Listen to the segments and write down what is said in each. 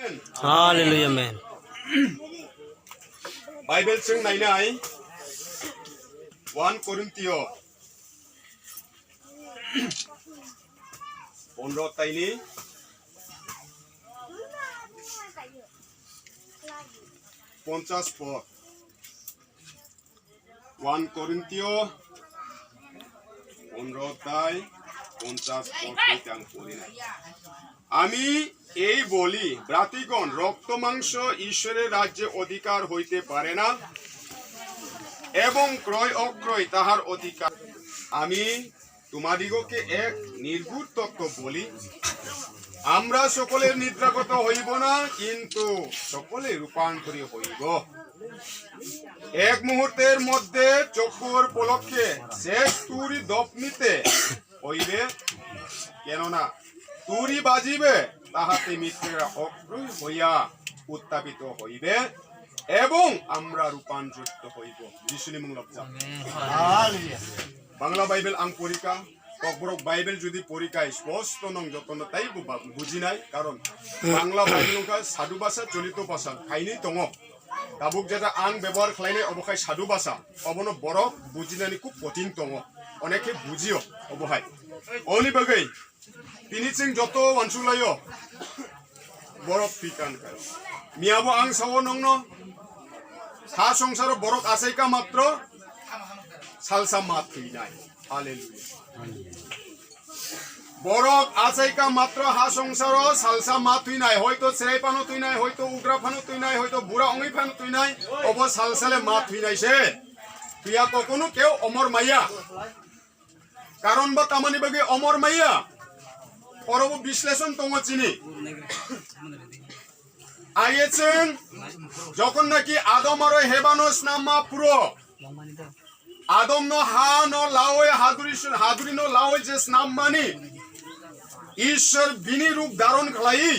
Hallelujah, man. Bible sing nainai 1 Korintio 15 taini 50 পদ 1 Korintio 15 তাই 50 পদ হইতাং পড়ি না আমি এই বলি ব্রাতিগণ রক্ত মাংস ঈশ্বরের রাজ্যে অধিকার হইতে পারে না এবং ক্রয় অক্রয় তাহার অধিকার আমি তোমাদিগকে এক নির্ভুল তত্ত্ব বলি আমরা সকলের নিদ্রাগত হইব না কিন্তু সকলে রূপান্তরী হইব এক মুহূর্তের মধ্যে চক্ষুর পলকে শেষ তুরি দপনিতে হইবে কেননা তুরি বাজিবে তাহাতে মিত্রেরা অক্রয় হইয়া উত্থাপিত হইবে এবং আমরা রূপান্তরিত হইব যিশুনি মুং লজ্জা বাংলা বাইবেল আং পরীক্ষা ককবরক বাইবেল যদি পরীক্ষায় স্পষ্ট নং যতন তাই বুঝি নাই কারণ বাংলা বাইবেল সাধু ভাষা চলিত ভাষা খাইনি দङ কাবুক যেটা আং ব্যবহার খাইলে অবখাই সাধু ভাষা অবন বরফ বুঝিনানি খুব কঠিন দङ অনেকে বুঝিও অবহাই অনি বাগৈ তিনিচিং যত অঞ্চলায় বরফ ফিকান খায় মিয়াবো আং সাও নং হা সংসার বরফ আসাইকা মাত্র সালসা মাত থুইনাই হালেলুয়া বরফ আসাইকা মাত্র হা সংসার সালসা মাত থুইনাই হয়তো সেরাই পানো থুইনাই হয়তো উগ্রা ফানো থুইনাই হয়তো বুড়া অঙ্গি ফানো থুইনাই অব সালসালে মাত থুইনাইছে তুইয়া কখনো কেউ অমর মাইয়া কারণ বা তামানি বাগে অমর মাইয়া পরব বিশ্লেষণ তোমার চিনি আইয়েছেন যখন নাকি আদম আর হেবানস নামা পুরো আদম ন হা ন লাওয়ে হাদুরি ন লাওয়ে যে নাম মানি ঈশ্বর বিনি রূপ ধারণ খালাই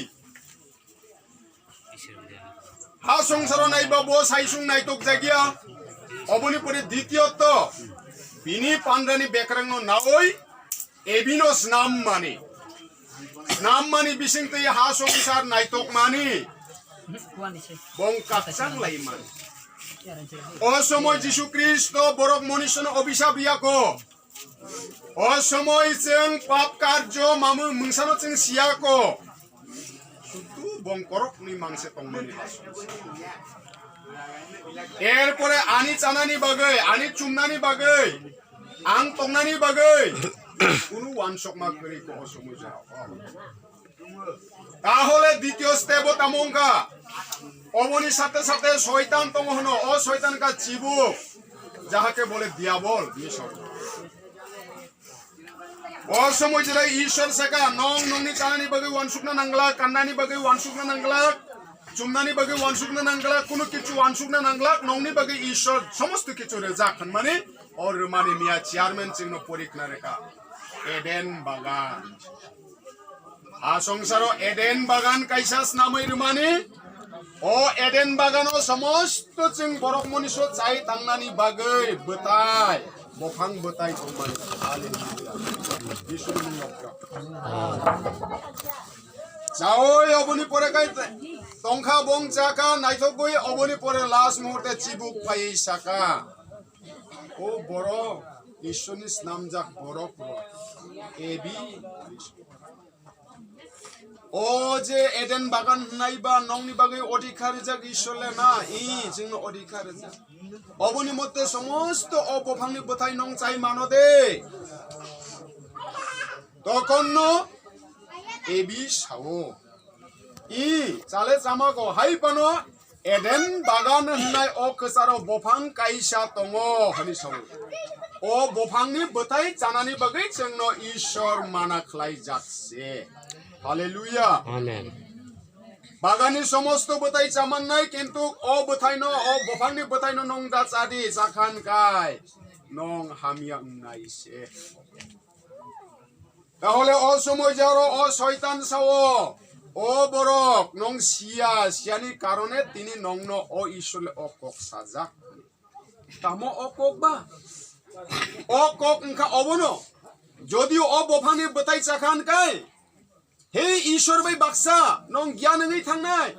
হা সংসার নাইবা বো সাইসুং নাইতক জাগিয়া অবনি পরে দ্বিতীয়ত বিনি পান্ডানি বেকরাং নাওই এবিনস নাম মানি বিসিংতে হা সংসার নাইতক মানি বংকাচাং লাই মানি অসময় যীশু খ্রিস্ট বরফ মনুষ্য অভিশাপ ইয়াকো অসময় চেং পাপ কার্য মামু মুংসানো চেং সিয়াকো শুধু বংকরক নি মাংসে তংমানি এরপরে আনি চানানি বাগৈ আনি চুমনানি বাগৈ আং তংনানি বাগৈ কোনো ওয়ানশক মা করি কো অসময় যাও তাহলে দ্বিতীয় স্টেপ তামঙ্কা অবনি সাথে সাথে শয়তান তমহন ও শয়তান কা চিবুক যাহাকে বলে দিয়াবল মিশর ও সময় যেটা ঈশ্বর শেখা নং নংনি চানানি বাগে ওয়ানসুকনা নাংলা কান্নানি বাগে ওয়ানসুকনা নাংলা চুমনানি বাগে ওয়ানসুকনা নাংলা কোনো কিছু ওয়ানসুকনা নাংলা নংনি বাগে ঈশ্বর সমস্ত কিছু রেজা খান মানে और माने मिया चेयरमैन सिंह परीक्षा रेखा एडेन बागान आ संसारो एडेन बागान कैसास नामै रुमानी ओ एडेन बागानो समस्त चिं बरफ मनुष्य चाइ थांनानि बागै बताय बफां बताय थमाय हालेलुया इसोर मुंगफ्रा जाओय अबनि परे गाय तंखा बं जाका नाइथगय अबनि परे लास्ट मुहूर्ते चिबुक पाइ साका ओ बरो ईश्वरनि नाम जाक बरो एबी ओ जे एडेन बागान नाइबा नंनि बागै अधिकार जाक ईश्वरले ना इ जोंनो अधिकार जा अबनि मते समस्त अबफांनि बोथाय नं चाइ मानो दे तखननो एबी सावो इ चाले चामाको हाय पानो एडेन बागान होननाय अ खोसारो बफां काइसा दङ हनि सावो अ बफांनि बोथाय जानानि बागै जोंनो ईश्वर माना खलाय जातसे हालेलुया आमेन बागानी समस्त बोथाय जामाननाय किन्तु अ बोथायनो अ बफांनि बोथायनो नं दा चादि जाखान काय नं हामिया नाइसे তাহলে অ সময় যারো অ শয়তান সাও ও বরক নং সিয়ানি কারণে তিনি নংন অ ঈশ্বরে অকক সাজা তামো অকক বা অকক ইনকা অবনো যদিও অ বফানি বতাই চাখান কাই हे ईश्वर बै बाक्सा नं ज्ञान ngै थांनाय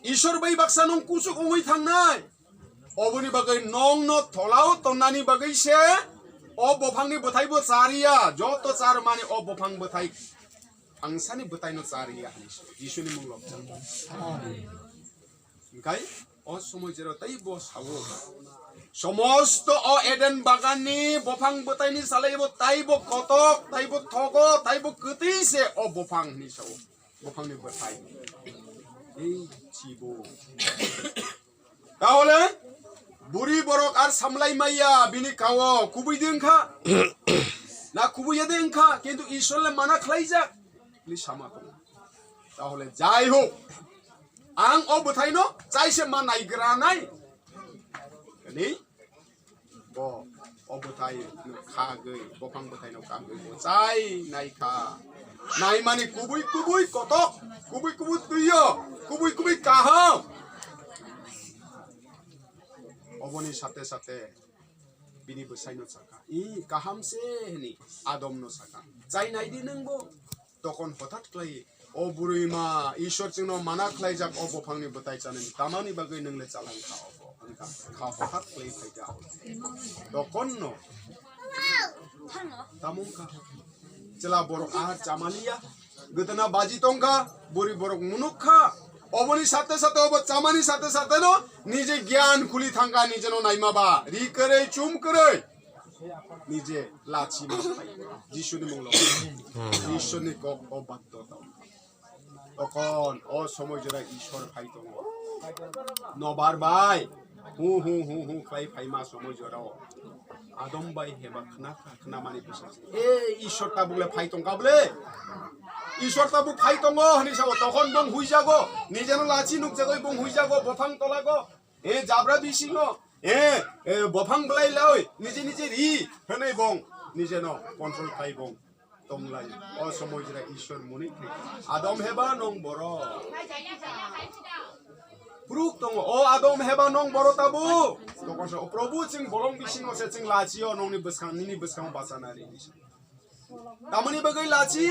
ईश्वर बै बाक्सा नं कुसुक ngै थांनाय अबनि बागै नं न थलाव तन्नानि बागै से अ बफांनि बोथाइबो चारिया जत चार माने अ बफां बोथाइ आंसानि बोथाइ न चारिया जिसुनि मुं लबजा ओंखाय अ समय जेराव तैबो सावो समस्त अ एडेन बागाननि बफां बोथाइनि सालायबो ताइबो कतक ताइबो थगो ताइबो कतैसे अ बफांनि सावो बफांनि बोथाइ এই চিবো তাহলে বুড়ি বরক আর সামলাই মাইয়া বিনি কাও কুবুইদেনখা না কুবুইয়াদেনখা কিন্তু ঈশ্বরলে মানা খাইজা লি সামাতো তাহলে যাই হোক আং অবথাইনো চাইছে মা নাইগ্রা নাই নি ব অবথাই খাগৈ বফাং বথাইনো খাগৈ চাই নাইখা নাই মানে কুবুই কুবুই কতক কুবুই কুবুই তুইও কুবুই কুবুই কাহাও অবনি সাথে সাথে বিনি বসাইনো চাকা ই কাহামসে নি আদমনো চাকা চাই নাইদি নংবো তখন হঠাৎ ক্লাই ও বুড়িমা ঈশ্বর চিনো মানা ক্লাই যাক ও বফাংনি বতাই জানেন তামানি বাগৈ নংলে চালান খাওব অনকা খা হঠাৎ ক্লাই ফাইদা তখন ন তামুকা চেলা বড় আর চামালিয়া গতনা বাজি তংকা বুড়ি বড় মুনুখা অবনি সাথে সাথে অব চামানি সাথে সাথে ন নিজে জ্ঞান খুলি থাঙ্গা নিজে ন নাইমাবা রি করে চুম করে নিজে লাচি মা যিশুনি মুং লব যিশুনি কক অবাধ্য তখন ও সময় জরা ঈশ্বর ভাই দङ নবার ভাই হু হু হু হু খাই ফাইমা সময় জরাও আদম বাই হেবা খনা খনা মানি বিশ্বাস এ ঈশ্বর তা বলে ফাই দङকা বলে ঈশ্বর তা বু ফাই দङ হনি সাব তখন বং হুই যাগো নিজেনো লাচি নুক জাগৈ বং হুই যাগো বফাং তলাগো এ জাবরা বিসিঙো এ বফাং বলাই লই নিজে নিজে রি হनै বং নিজেনো কন্ট্রোল খাই বং তংলাই অ সময় জরা ঈশ্বর মনি আদম হেবা নং বড় Pruk tong o adom heba nong boro tabu tokon so probu ching borong bising o se ching lachio nong ni beskang basanari tamani bagai lachi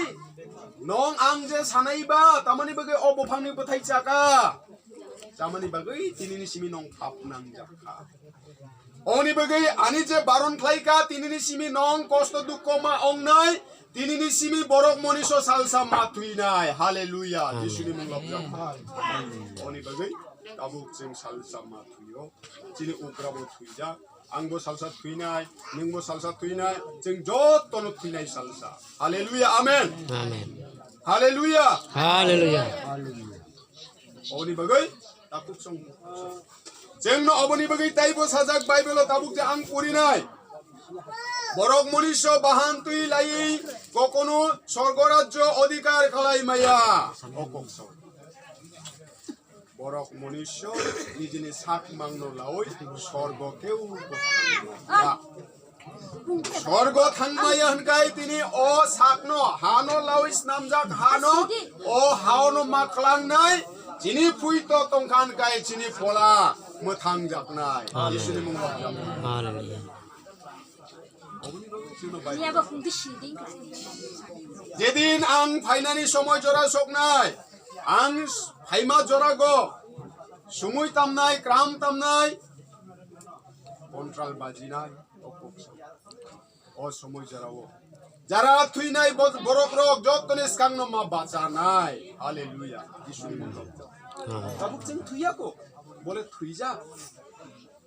nong ang je sanai ba tamani bagai o bofang ni bothai chaka tamani bagai tinini simi nong phap nang jakha oni bagai ani je baron khlaika tinini simi nong kosto dukko ma ong nai tinini simi borok moniso salsa ma thuinai hallelujah jisuni mung lobja oni bagai Tabuk jeng salsa ma thuyo chini ukrabo thuija angbo salsa thuinai ningbo salsa thuinai jeng jottono thuinai salsa hallelujah amen Amen. hallelujah Hallelujah. oboni bagai tabuk song jeng no oboni bagai taibo sajak bible tabuk je ang purinai borok মনুষ্য বাহান তুই লাই কখনো স্বর্গরাজ্য অধিকার খালাই মাইয়া অকক্ষ বরক মনুষ্য নিজে সাত মাংনো লাওই স্বর্গ কেউ স্বর্গ থাংমাইয়া হনকাই তিনি ও সাকনো হানো লাওইস নামজাক হানো ও হাওনো মাকলাং নাই চিনি ফুইতো তংখান কাই চিনি ফলা মথাং জাকনাই যিশুনি মুং লবজাম Hallelujah. যেদিন আং ফাইনানি সময় জরা সকনাই আং ফাইমা জরাগো সুমুই তামনাই ক্রাম তামনাই কন্ট্রাল বাজিনাই ও সময় জরাও যারা থুইনাই বরক রক যতনে স্কাংনো মা বাঁচানাই হালেলুয়া যিশুনি মুং লবজাম তাবুক চিং থুইয়াকো বলে থুইজা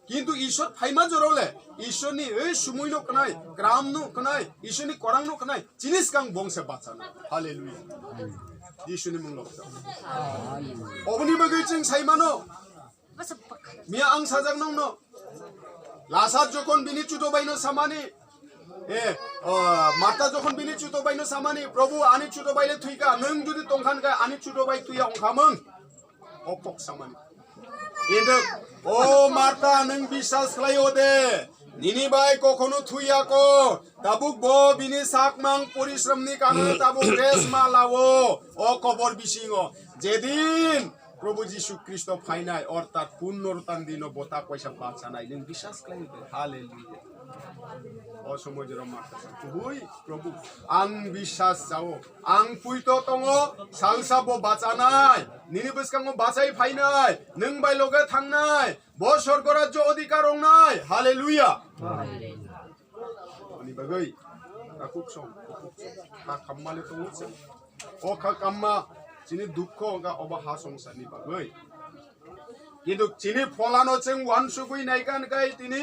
কিন্তু ঈশ্বর ফাইমা জরাওলে ঈশ্বরনি এই সুমুইনো কনাই গ্রামনো কনাই ঈশ্বরনি করাংনো কনাই জিনিস কাং বংশে বাঁচানা হালেলুয়া যিশুনি মুং লবজাম অবনি বাগৈ চিং সাইমানো মিয়া আং সাজাক নংনো লাসার যখন বিনি চুতো বাইনো সামানি মাতা যখন বিনি চুতো বাইনো সামানি প্রভু আনি চুতো বাইলে থুইকা নং যদি তংখান গায় আনি চুতো বাই তুইয়া অংখামং অপক সামানি কিন্তু ও মাতা নং বিশ্বাস খালাইও দে নিনিবাই কখনো থুইয়াকো তাবুক ব বিনি সাকমাং পরিশ্রমনি কারণে তাবুক রেস মা লাও ও কবর বিসিংও যেদিন প্রভু যীশু খ্রিস্ট ফাইনাই অর্থাৎ পুনরুত্থান দিন বতা পয়সা বাঁচানাই নং বিশ্বাস খালাইও দে হালেলুয়া असमय जेराव माखासे गुबै प्रभु आं बिश्वास जाओ आं फुइतो दङो सालसाबो बाचानाय निनि बसकांगो बाचाय फायनाय नों बायलगे थांनाय ब स्वर्गराज्य अधिकार अंनाय हालेलुया अनि बागै काकुक सम का खाममाले दङो ओ का काममा जिनि दुख गा अबा हा संसारनि बागै किन्तु जिनि फलानो जों वान सुगुइ नायगान गाय तिनि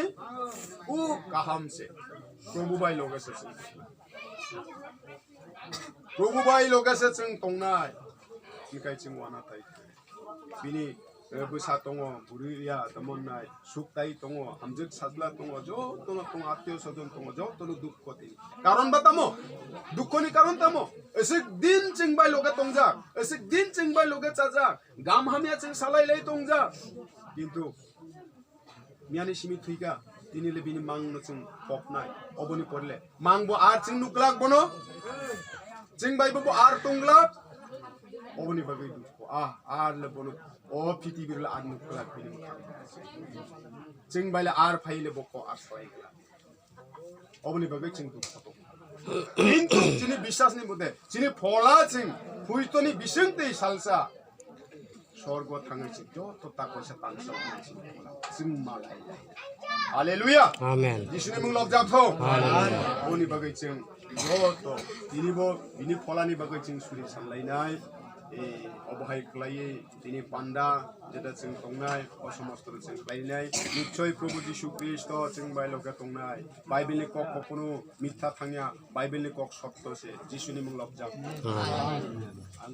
उ गाहामसे प्रभु बाय लोगोसे जों तंनाय निकाय जों वाना थाय बिनि बैसा दङ बुरिया दमननाय सुखताय दङ हामजोक साजला दङ जतनो दङ आत्मीय सजन दङ जतनो दुख दि कारण बतामो दुखनि कारण तामो एसे दिन जों बाय लगे तंजा एसे दिन जों बाय लगे चाजा गाम हामिया जों सालायलाय तंजा किन्तु मियानि सिमि थुइगा दिनिले बिनि मांनो जों पपनाय अबनि परले मांबो आर जों नुक्लाक बनो जों बायबो आर तंग्लाक अबनि बागै दुख आर ले बनो ओ पिति बिरला आर नुक्लाक बिनि जों बायले आर फाइले बको आर सयगला अबनि बागै जों दुख किन्तु जिनि विश्वासनि मते जिनि फला जों फुइतोनि बिसंते सालसा स्वर्ग थाङै जो तो ताकैसा तानसा जों मालाय हालेलुया आमेन जिसुनि मुं लबजाबथौ हालेलुया अनि बागै जों जो दिनिबो बिनि फलानि बागै जों सुरि सानलायनाय अबहाय खलायै दिनि पान्डा जेदा जों तंनाय असमस्त्र जों खलायनाय निश्चय प्रभु जिसु ख्रिस्ट जों बायलगे तंनाय बाइबेलनि कक कखनो मिथ्या थाङा बाइबेलनि कक सत्य से जिसुनि मुं लबजाब आं